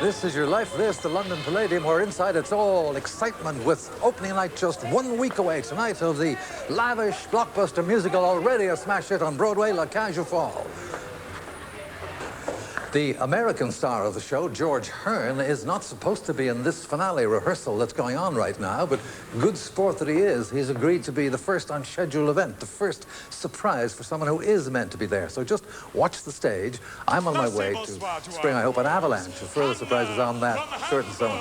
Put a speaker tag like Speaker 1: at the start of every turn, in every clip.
Speaker 1: This is your life. This, the London Palladium, where inside it's all excitement with opening night just 1 week away tonight of the lavish blockbuster musical, already a smash hit on Broadway, La Cage aux Folles. The American star of the show, George Hearn, is not supposed to be in this finale rehearsal that's going on right now, but good sport that he is, he's agreed to be the first unscheduled event, the first surprise for someone who is meant to be there. So just watch the stage. I'm on my way to spring, I hope, an avalanche of further surprises on that shirt and so on.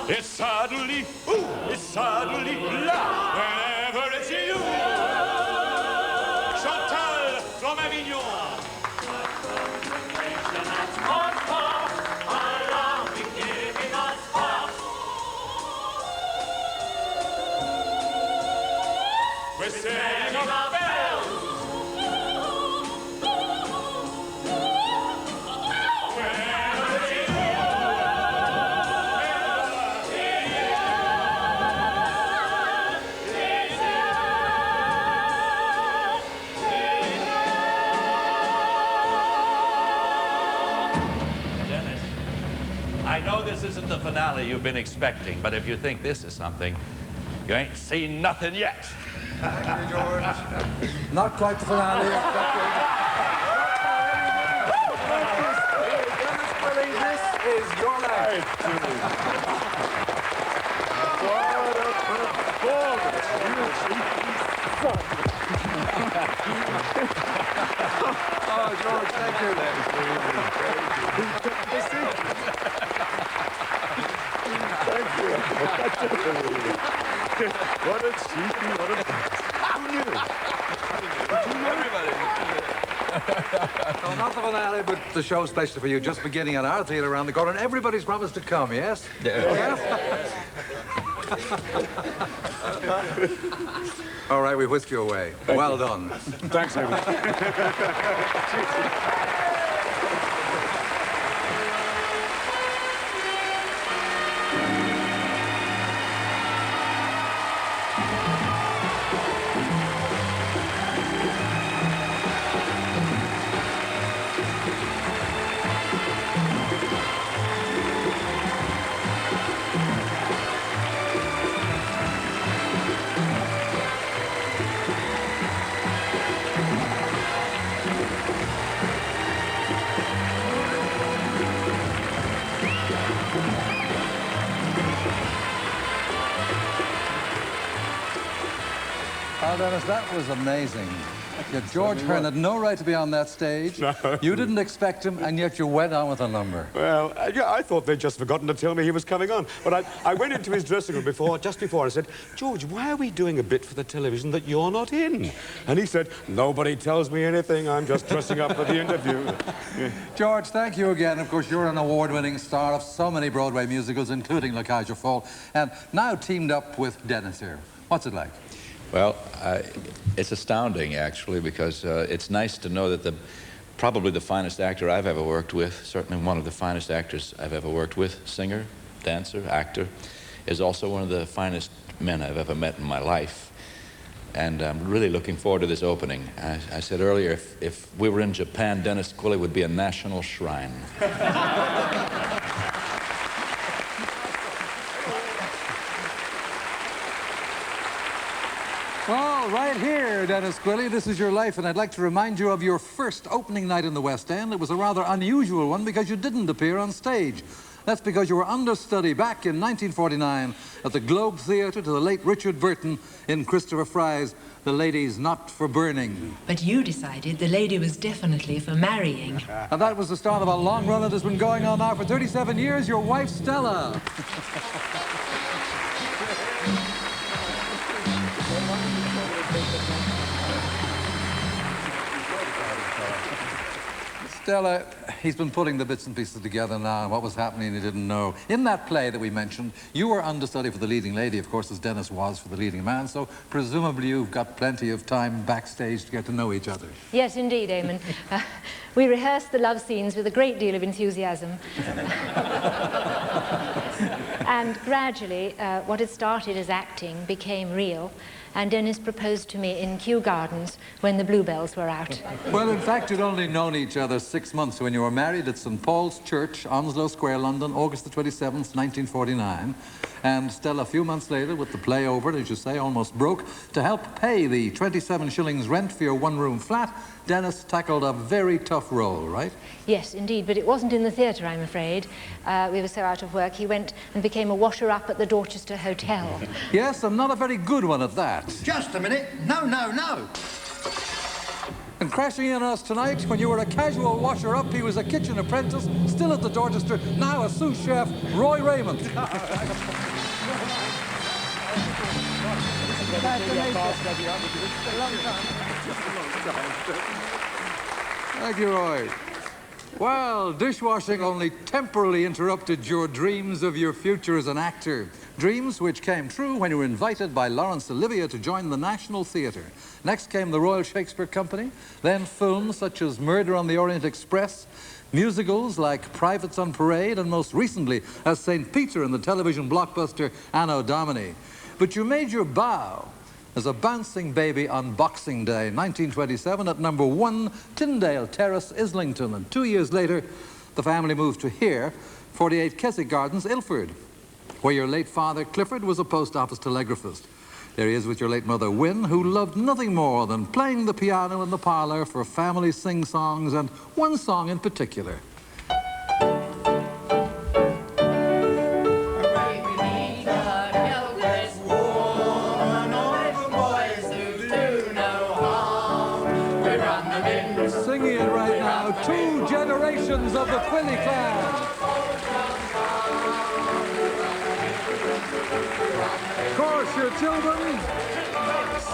Speaker 2: It's suddenly, ooh, it's suddenly là, whenever it's you. Chantal from Avignon. We're singing of bells.
Speaker 3: I know this isn't the finale you've been expecting, but if you think this is something, you ain't seen nothing yet.
Speaker 1: Thank you, George. Not quite the finale. Denis Quilley, this is your life. What a performance. Oh, George, thank you. Thank you. What a cheeky, what a... Who knew? Everybody. No, not the finale, but the show special for you, just beginning at our theatre around the corner, and everybody's promised to come, yes? Yeah. All right, we whisk you away. Well done.
Speaker 2: Thanks, Evan.
Speaker 1: Oh, Dennis, that was amazing. Yet George Hearn had no right to be on that stage. No. You didn't expect him, and yet you went on with a number.
Speaker 2: Well, yeah, I thought they'd just forgotten to tell me he was coming on. But I went into his dressing room just before, and said, George, why are we doing a bit for the television that you're not in? And he said, nobody tells me anything. I'm just dressing up for the interview. Yeah.
Speaker 1: George, thank you again. Of course, you're an award-winning star of so many Broadway musicals, including La Cage aux Folles, and now teamed up with Denis here. What's it like?
Speaker 3: Well, it's astounding, actually, because it's nice to know that probably the finest actor I've ever worked with, certainly one of the finest actors I've ever worked with, singer, dancer, actor, is also one of the finest men I've ever met in my life. And I'm really looking forward to this opening. I said earlier, if we were in Japan, Denis Quilley would be a national shrine.
Speaker 1: Well, right here, Denis Quilley, this is your life, and I'd like to remind you of your first opening night in the West End. It was a rather unusual one because you didn't appear on stage. That's because you were understudy back in 1949 at the Globe Theatre to the late Richard Burton in Christopher Fry's The Lady's Not for Burning.
Speaker 4: But you decided the lady was definitely for marrying.
Speaker 1: And that was the start of a long run that has been going on now for 37 years, your wife, Stella. Stella, he's been putting the bits and pieces together now, and what was happening he didn't know. In that play that we mentioned, you were understudy for the leading lady, of course, as Denis was for the leading man, so presumably you've got plenty of time backstage to get to know each other.
Speaker 5: Yes, indeed, Eamon. We rehearsed the love scenes with a great deal of enthusiasm. And gradually, what had started as acting became real. And Denis proposed to me in Kew Gardens when the bluebells were out.
Speaker 1: Well, in fact, you'd only known each other 6 months when you were married at St. Paul's Church, Onslow Square, London, August the 27th, 1949. And still a few months later, with the play over, as you say, almost broke, to help pay the 27 shillings rent for your one-room flat, Denis tackled a very tough role, right?
Speaker 5: Yes, indeed, but it wasn't in the theatre, I'm afraid. We were so out of work, he went and became a washer-up at the Dorchester Hotel.
Speaker 1: Yes, and not a very good one at that.
Speaker 6: Just a minute. No, no, no.
Speaker 1: And crashing in on us tonight, when you were a casual washer-up, he was a kitchen apprentice, still at the Dorchester, now a sous chef, Roy Raymond. Thank you, Roy. Well, dishwashing only temporarily interrupted your dreams of your future as an actor. Dreams which came true when you were invited by Laurence Olivier to join the National Theatre. Next came the Royal Shakespeare Company, then films such as Murder on the Orient Express, musicals like Privates on Parade, and most recently as St. Peter in the television blockbuster Anno Domini. But you made your bow as a bouncing baby on Boxing Day, 1927, at number 1 Tyndale Terrace, Islington. And 2 years later, the family moved to here, 48 Keswick Gardens, Ilford, where your late father, Clifford, was a post office telegraphist. There he is with your late mother, Wynne, who loved nothing more than playing the piano in the parlor for family sing-songs, and one song in particular. Singing it right now, 2 generations of the Quilley clan. Of course, your children,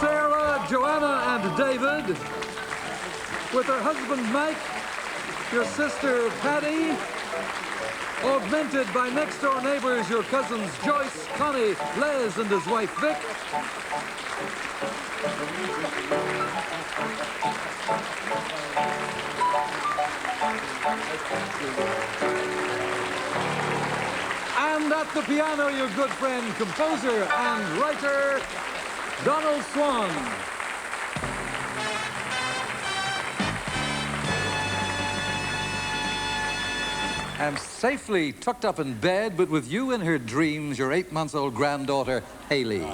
Speaker 1: Sarah, Joanna, and David, with her husband, Mike, your sister, Patty, augmented by next-door neighbors, your cousins, Joyce, Connie, Les, and his wife, Vic. And at the piano, your good friend, composer and writer, Donald Swan. And safely tucked up in bed, but with you in her dreams, your 8-month-old granddaughter, Hayley.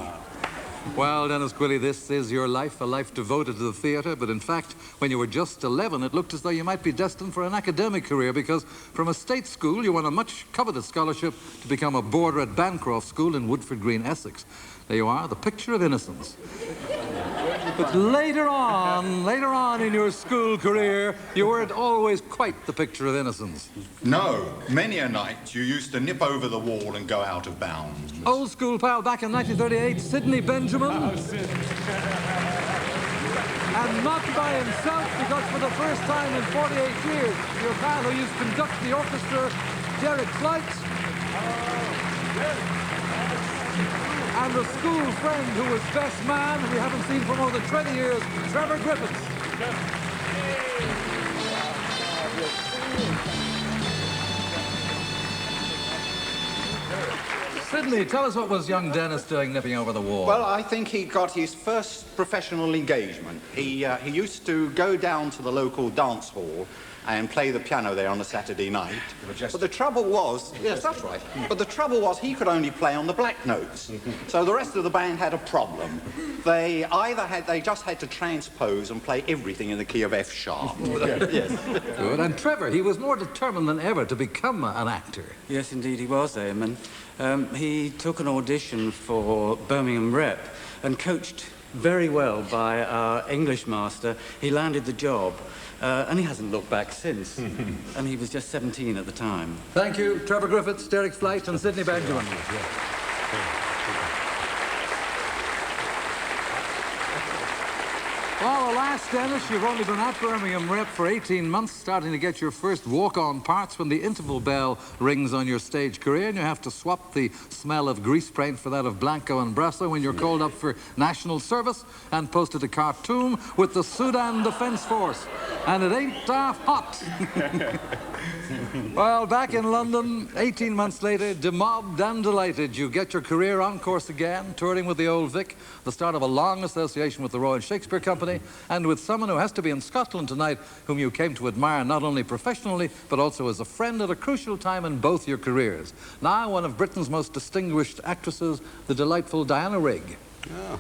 Speaker 1: Well, Denis Quilley, this is your life, a life devoted to the theatre, but in fact, when you were just 11, it looked as though you might be destined for an academic career, because from a state school, you won a much coveted scholarship to become a boarder at Bancroft School in Woodford Green, Essex. There you are, the picture of innocence. But later on in your school career, you weren't always quite the picture of innocence.
Speaker 6: No. Many a night you used to nip over the wall and go out of bounds.
Speaker 1: Old school pal back in 1938, Sidney Benjamin. And not by himself, because for the first time in 48 years, your pal who used to conduct the orchestra, Derek Flight. And a school friend who was best man, we haven't seen for more than 20 years, Trevor Griffiths. Sidney, tell us what was young Denis doing nipping over the wall?
Speaker 6: Well, I think he got his first professional engagement. He used to go down to the local dance hall and play the piano there on a Saturday night. But the trouble was, yes, that's right. But the trouble was he could only play on the black notes. So the rest of the band had a problem. They just had to transpose and play everything in the key of F sharp. Yes.
Speaker 1: Good. And Trevor, he was more determined than ever to become an actor.
Speaker 7: Yes, indeed he was, Eamon. He took an audition for Birmingham Rep and coached very well by our English master. He landed the job. And he hasn't looked back since. And he was just 17 at the time.
Speaker 1: Thank you, Trevor Griffiths, Derek Flight, and Sidney Benjamin. Well, alas, Dennis, you've only been at Birmingham Rep for 18 months, starting to get your first walk-on parts when the interval bell rings on your stage career, and you have to swap the smell of grease paint for that of Blanco and Brasso when you're called up for national service and posted to Khartoum with the Sudan Defence Force. And it ain't daft hot. Well, back in London, 18 months later, demobbed and delighted, you get your career on course again, touring with the Old Vic, the start of a long association with the Royal Shakespeare Company, and with someone who has to be in Scotland tonight, whom you came to admire not only professionally, but also as a friend at a crucial time in both your careers. Now, one of Britain's most distinguished actresses, the delightful Diana Rigg.
Speaker 2: Oh.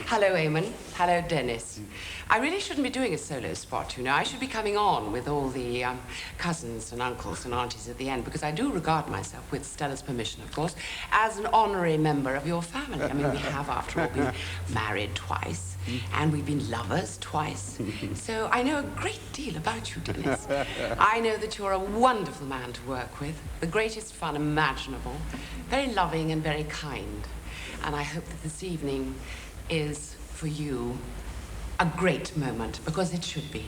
Speaker 8: Hello, Eamon. Hello, Dennis. I really shouldn't be doing a solo spot, you know. I should be coming on with all the cousins and uncles and aunties at the end, because I do regard myself, with Stella's permission, of course, as an honorary member of your family. I mean, we have, after all, been married twice, and we've been lovers twice. So I know a great deal about you, Dennis. I know that you're a wonderful man to work with, the greatest fun imaginable, very loving and very kind. And I hope that this evening is, for you, a great moment, because it should be.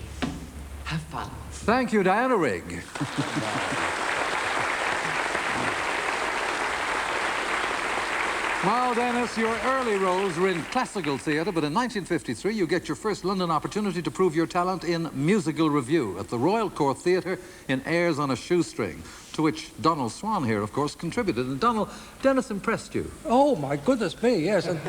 Speaker 8: Have fun.
Speaker 1: Thank you, Diana Rigg. Well, Dennis, your early roles were in classical theatre, but in 1953 you get your first London opportunity to prove your talent in musical revue at the Royal Court Theatre in Airs on a Shoestring, to which Donald Swan here, of course, contributed. And Donald, Dennis impressed you.
Speaker 9: Oh, my goodness me, yes. And,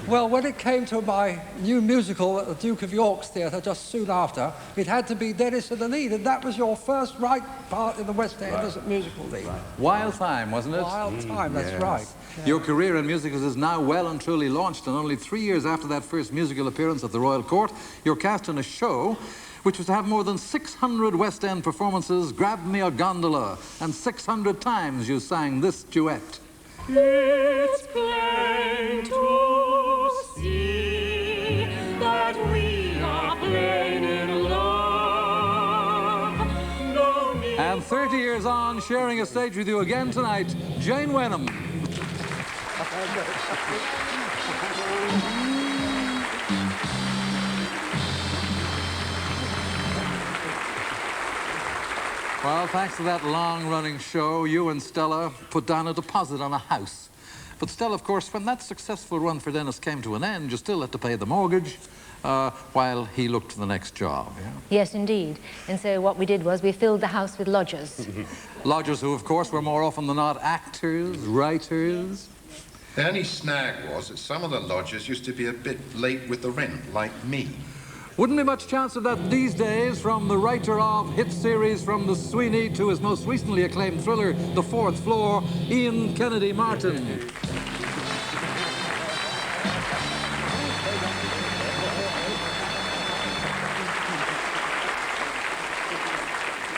Speaker 9: well, when it came to my new musical at the Duke of York's Theatre just soon after, it had to be Dennis in the lead, and that was your first right part in the West End as a musical lead.
Speaker 1: Wild Time, wasn't it?
Speaker 9: Wild Time, that's right. Yeah.
Speaker 1: Your career in musicals is now well and truly launched, and only 3 years after that first musical appearance at the Royal Court, you're cast in a show which was to have more than 600 West End performances, Grab Me a Gondola, and 600 times you sang this duet.
Speaker 10: It's plain to see that we are plain in love. No need.
Speaker 1: And 30 years on, sharing a stage with you again tonight, Jane Wenham. Well, thanks to that long-running show, you and Stella put down a deposit on a house. But Stella, of course, when that successful run for Dennis came to an end, you still had to pay the mortgage while he looked for the next job. Yeah?
Speaker 5: Yes, indeed. And so what we did was we filled the house with lodgers.
Speaker 1: Lodgers who, of course, were more often than not actors, writers.
Speaker 11: The only snag was that some of the lodgers used to be a bit late with the rent, like me.
Speaker 1: Wouldn't be much chance of that these days, from the writer of hit series From the Sweeney to his most recently acclaimed thriller, The Fourth Floor, Ian Kennedy Martin.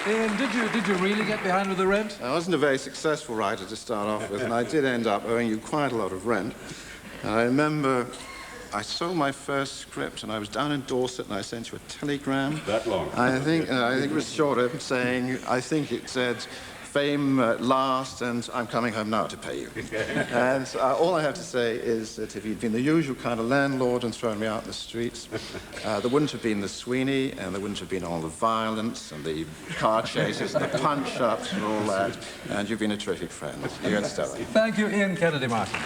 Speaker 1: Ian, did you really get behind with the rent?
Speaker 12: I wasn't a very successful writer to start off with, and I did end up owing you quite a lot of rent. And I remember I sold my first script, and I was down in Dorset, and I sent you a telegram.
Speaker 2: That long?
Speaker 12: I think it was shorter, saying, I think it said, fame at last, and I'm coming home now to pay you. And all I have to say is that if you'd been the usual kind of landlord and thrown me out in the streets, there wouldn't have been the Sweeney, and there wouldn't have been all the violence and the car chases and the punch-ups and all that, and you've been a terrific friend. You and Stella.
Speaker 1: Thank you, Ian Kennedy Martin.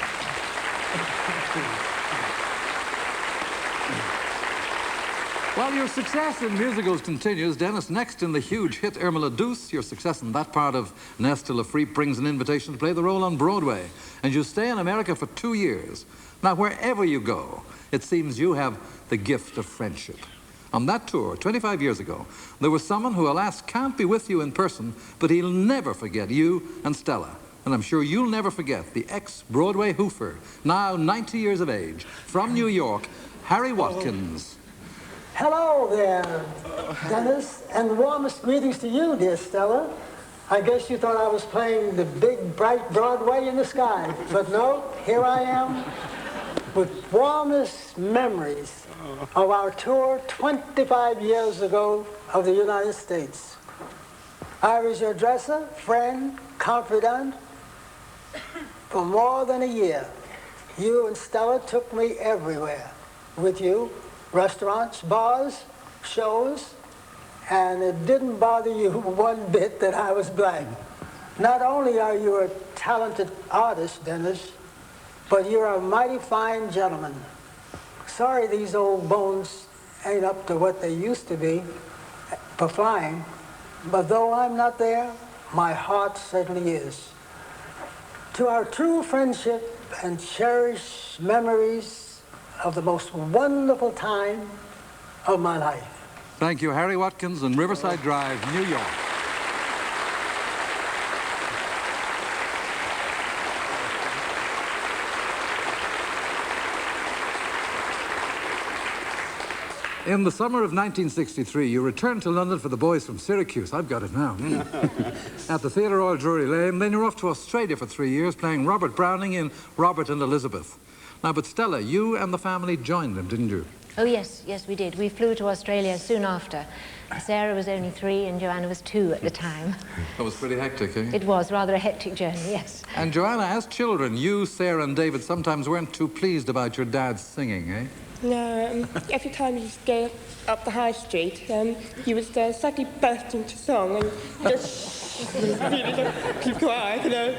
Speaker 1: While your success in musicals continues, Dennis, next in the huge hit Irma la Douce, your success in that part of Nesta Le Fripe brings an invitation to play the role on Broadway. And you stay in America for 2 years. Now, wherever you go, it seems you have the gift of friendship. On that tour, 25 years ago, there was someone who, alas, can't be with you in person, but he'll never forget you and Stella. And I'm sure you'll never forget the ex-Broadway hoofer, now 90 years of age, from New York, Harry Watkins.
Speaker 13: Hello there, Dennis, and warmest greetings to you, dear Stella. I guess you thought I was playing the big, bright Broadway in the sky, but no, here I am with warmest memories of our tour 25 years ago of the United States. I was your dresser, friend, confidant for more than a year. You and Stella took me everywhere with you. restaurants, bars, shows, and it didn't bother you one bit that I was black. Not only are you a talented artist, Dennis, but you're a mighty fine gentleman. Sorry these old bones ain't up to what they used to be for flying, but though I'm not there, my heart certainly is. To our true friendship and cherished memories of the most wonderful time of my life.
Speaker 1: Thank you, Harry Watkins in Riverside Drive, New York. In the summer of 1963, you returned to London for The Boys from Syracuse. I've got it now. At the Theatre Royal Drury Lane. Then you're off to Australia for 3 years, playing Robert Browning in Robert and Elizabeth. Now, but Stella, you and the family joined them, didn't you?
Speaker 5: Oh, yes, yes, we did. We flew to Australia soon after. Sarah was only 3 and Joanna was 2 at the time.
Speaker 1: That was pretty hectic, eh?
Speaker 5: It was rather a hectic journey, yes.
Speaker 1: And Joanna, as children, you, Sarah and David sometimes weren't too pleased about your dad's singing, eh?
Speaker 14: No, every time you used to go up the high street, he would suddenly burst into song and just really keep quiet, you know.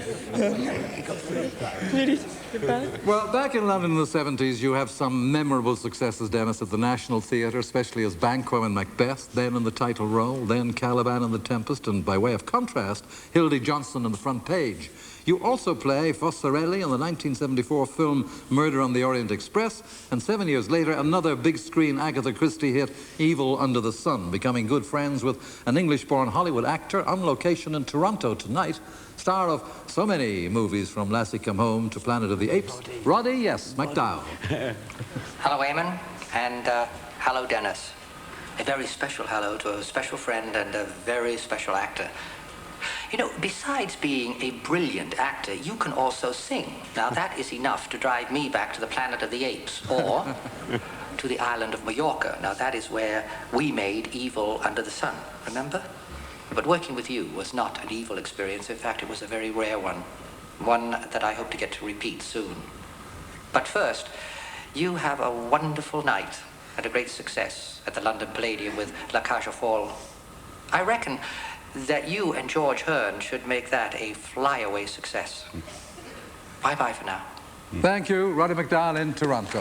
Speaker 14: Really bad.
Speaker 1: Well, back in London in the 70s, you have some memorable successes, Dennis, at the National Theatre, especially as Banquo in Macbeth, then in the title role, then Caliban in The Tempest, and by way of contrast, Hildy Johnson in The Front Page. You also play Fossarelli in the 1974 film Murder on the Orient Express, and 7 years later, another big-screen Agatha Christie hit, Evil Under the Sun, becoming good friends with an English-born Hollywood actor on location in Toronto tonight, star of so many movies from Lassie Come Home to Planet of the Apes. Roddy, yes, McDowell.
Speaker 15: Hello, Eamon, and hello, Dennis. A very special hello to a special friend and a very special actor. You know, besides being a brilliant actor, you can also sing. Now, that is enough to drive me back to the Planet of the Apes, or to the island of Mallorca. Now, that is where we made Evil Under the Sun, remember? But working with you was not an evil experience. In fact, it was a very rare one. One that I hope to get to repeat soon. But first, you have a wonderful night and a great success at the London Palladium with La Cage aux Folles. I reckon that you and George Hearn should make that a flyaway success. Bye-bye for now.
Speaker 1: Thank you, Roddy McDowell in Toronto.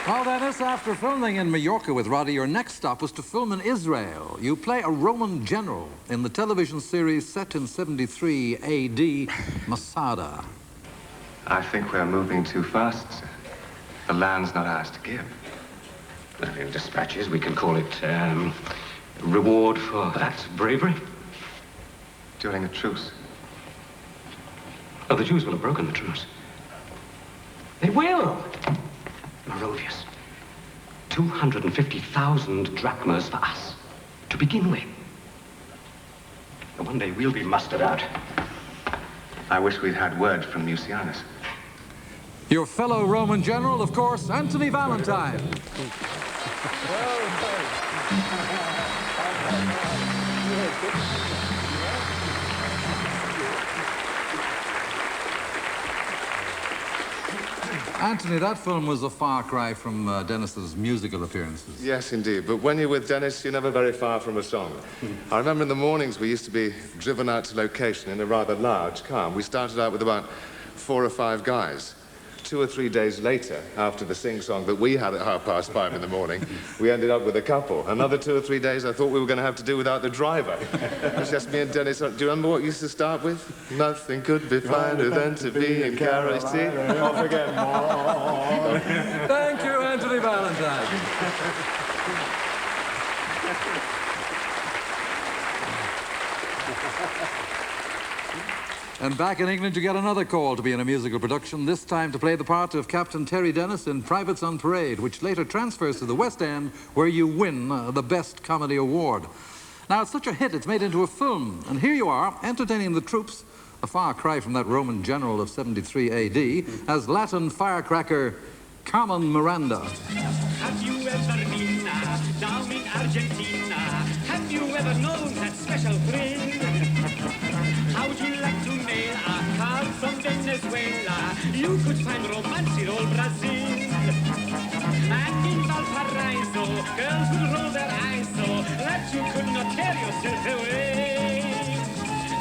Speaker 1: Well, Dennis, after filming in Mallorca with Roddy, your next stop was to film in Israel. You play a Roman general in the television series set in 73 AD, Masada.
Speaker 16: I think we're moving too fast, sir. The land's not ours to give. But in dispatches, we can call it, reward for acts of bravery. During a truce. Oh, the Jews will have broken the truce. They will! Moravius. 250,000 drachmas for us, to begin with. And one day we'll be mustered out. I wish we'd had word from Mucianus.
Speaker 1: Your fellow Roman general, of course, Anthony Valentine. Anthony, that film was a far cry from Dennis's musical appearances.
Speaker 17: Yes, indeed. But when you're with Dennis, you're never very far from a song. I remember in the mornings we used to be driven out to location in a rather large car. We started out with about 4 or 5 guys. 2 or 3 days later, after the sing-song that we had at 5:30 in the morning, we ended up with a couple. Another 2 or 3 days, I thought we were going to have to do without the driver. It was just me and Dennis. Do you remember what you used to start with? Nothing could be finer than to be in carriage. See? Off again.
Speaker 1: Thank you, Anthony Valentine. And back in England, you get another call to be in a musical production, this time to play the part of Captain Terry Dennis in Privates on Parade, which later transfers to the West End, where you win the Best Comedy Award. Now, it's such a hit, it's made into a film, and here you are, entertaining the troops, a far cry from that Roman general of 73 AD, as Latin firecracker Carmen Miranda.
Speaker 10: Have you ever been down in Argentina? Have you ever known that special thrill? How would you like to nail a card You could find romance in old Brazil. And in Valparaiso, girls would roll their eyes so that you could not tear yourself away.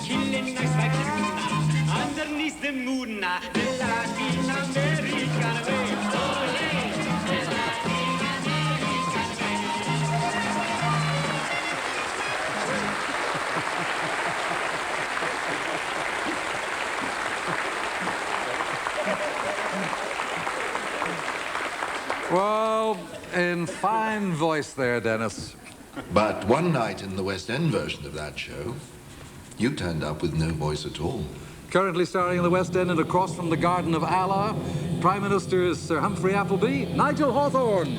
Speaker 10: Chilling nice like Luna, underneath the moon, the Latin American way. Oh yeah, the Latin American
Speaker 1: Well, in fine voice there, Denis.
Speaker 11: But one night in the West End version of that show, you turned up with no voice at all.
Speaker 1: Currently starring in the West End and across from the Garden of Allah, Prime Minister is Sir Humphrey Appleby, Nigel Hawthorne.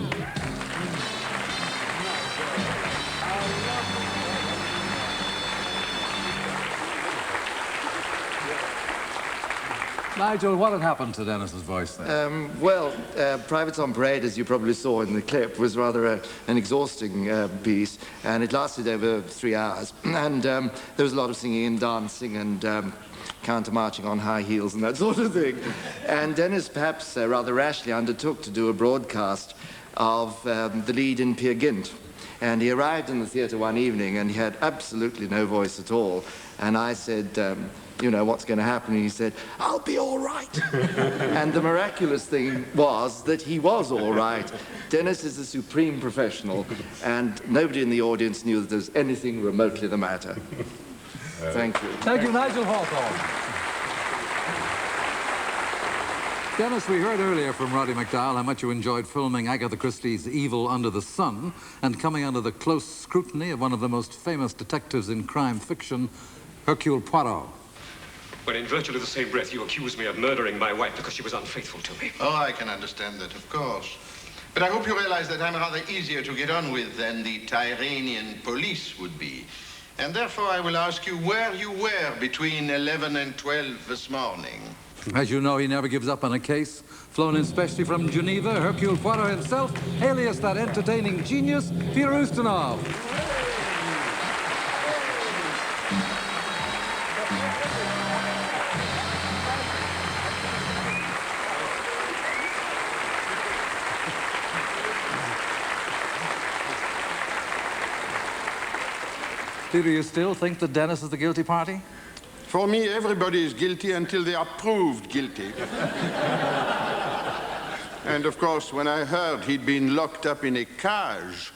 Speaker 1: Nigel, what had happened to Denis's voice then?
Speaker 18: Privates on Parade, as you probably saw in the clip, was rather an exhausting piece, and it lasted over 3 hours. And there was a lot of singing and dancing and counter-marching on high heels and that sort of thing. And Denis perhaps rather rashly undertook to do a broadcast of the lead in Peer Gynt. And he arrived in the theatre one evening and he had absolutely no voice at all. And I said, you know, what's going to happen? And he said, I'll be all right. And the miraculous thing was that he was all right. Denis is a supreme professional, and nobody in the audience knew that there was anything remotely the matter. Thank you.
Speaker 1: Thank you, Nigel Hawthorne. Denis, we heard earlier from Roddy McDowell how much you enjoyed filming Agatha Christie's Evil Under the Sun and coming under the close scrutiny of one of the most famous detectives in crime fiction, Hercule Poirot.
Speaker 19: When in virtually the same breath you accuse me of murdering my wife because she was unfaithful to me.
Speaker 11: Oh, I can understand that, of course. But I hope you realize that I'm rather easier to get on with than the Tyrrhenian police would be. And therefore I will ask you where you were between 11 and 12 this morning.
Speaker 1: As you know, he never gives up on a case. Flown in specially from Geneva, Hercule Poirot himself, alias that entertaining genius, Peter Ustinov. Peter, you still think that Denis is the guilty party?
Speaker 20: For me, everybody is guilty until they are proved guilty. And of course, when I heard he'd been locked up in a cage,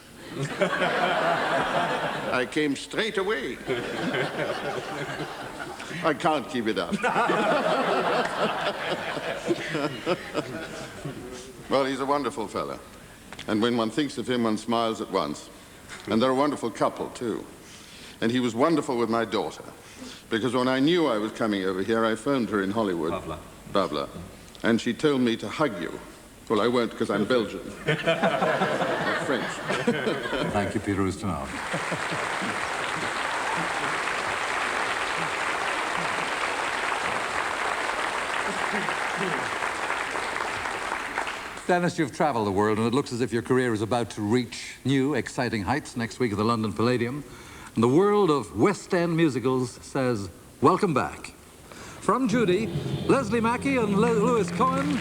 Speaker 20: I came straight away. I can't keep it up. Well, he's a wonderful fella. And when one thinks of him, one smiles at once. And they're a wonderful couple, too. And he was wonderful with my daughter. Because when I knew I was coming over here, I phoned her in Hollywood. Babla. And she told me to hug you. Well, I won't because I'm Belgian. Not French.
Speaker 1: Thank you, Peter Ustinov. Denis, you've traveled the world, and it looks as if your career is about to reach new, exciting heights next week at the London Palladium. And the world of West End musicals says, welcome back. From Judy, Leslie Mackey and Lewis Cohen.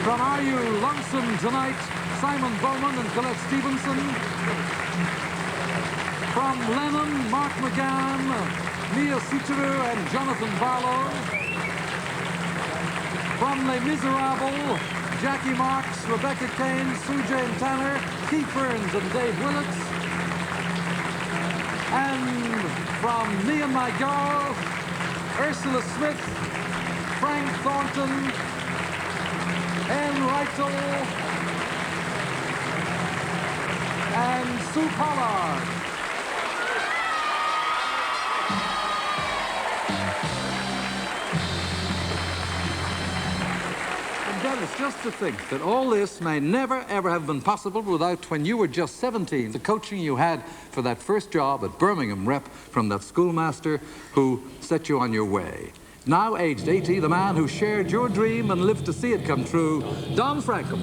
Speaker 1: From Are You Lonesome Tonight, Simon Bowman and Colette Stevenson. From Lennon, Mark McGann, Mia Suturu and Jonathan Barlow. From Les Miserables, Jackie Marks, Rebecca Kane, Sue Jane Tanner, Keith Burns and Dave Willits. And from Me and My Girl, Ursula Smith, Frank Thornton, Anne Reichel, and Sue Pollard. Denis, just to think that all this may never, ever have been possible without, when you were just 17, the coaching you had for that first job at Birmingham Rep from that schoolmaster who set you on your way. Now aged 80, the man who shared your dream and lived to see it come true, Don Frankham.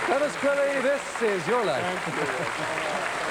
Speaker 1: Denis,
Speaker 21: Dennis Quilley, this is your life.